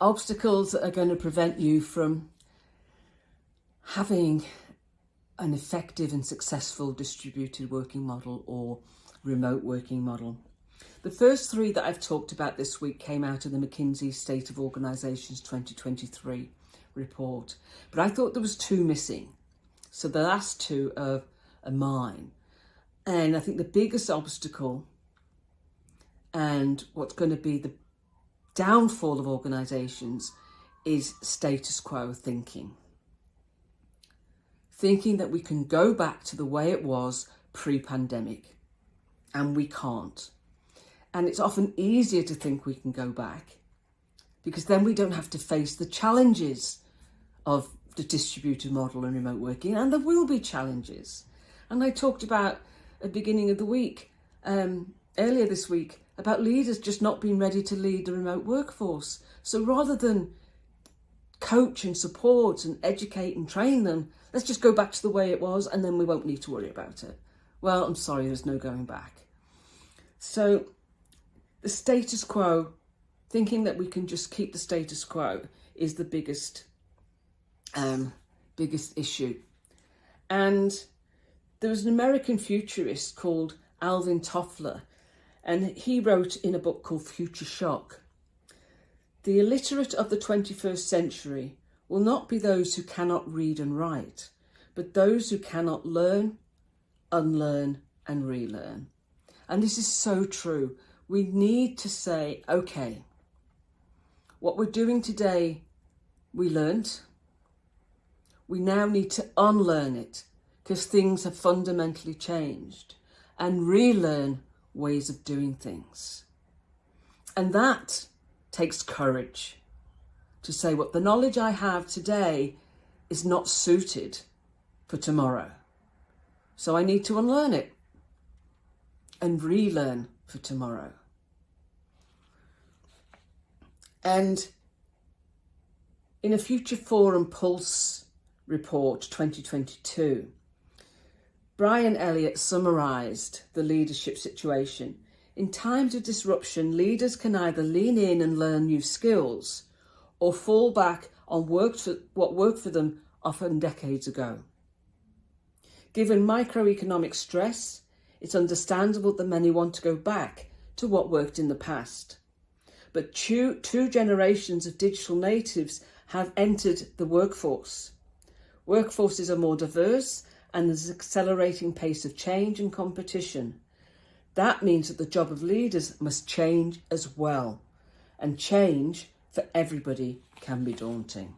obstacles that are going to prevent you from having an effective and successful distributed working model or remote working model. The first three that I've talked about this week came out of the McKinsey State of Organisations 2023 report, but I thought there was two missing. So the last two are mine. And I think the biggest obstacle and what's going to be the downfall of organisations is status quo thinking. Thinking that we can go back to the way it was pre-pandemic, and we can't. And it's often easier to think we can go back because then we don't have to face the challenges of the distributed model and remote working, and there will be challenges. And I talked about at the beginning of the week, earlier this week, about leaders just not being ready to lead the remote workforce. So rather than coach and support and educate and train them, let's just go back to the way it was and then we won't need to worry about it. Well, I'm sorry, there's no going back. So the status quo, thinking that we can just keep the status quo, is the biggest issue. And there was an American futurist called Alvin Toffler, and he wrote in a book called Future Shock, "The illiterate of the 21st century will not be those who cannot read and write, but those who cannot learn, unlearn and relearn." And this is so true. We need to say, okay, what we're doing today, we learned. We now need to unlearn it because things have fundamentally changed, and relearn ways of doing things. And that takes courage to say what the knowledge I have today is not suited for tomorrow. So I need to unlearn it and relearn for tomorrow. And in a Future Forum Pulse report 2022, Brian Elliott summarised the leadership situation. In times of disruption, leaders can either lean in and learn new skills or fall back on what worked for them often decades ago. Given microeconomic stress, it's understandable that many want to go back to what worked in the past. But two generations of digital natives have entered the workforce. Workforces are more diverse and there's an accelerating pace of change and competition. That means that the job of leaders must change as well. And change for everybody can be daunting.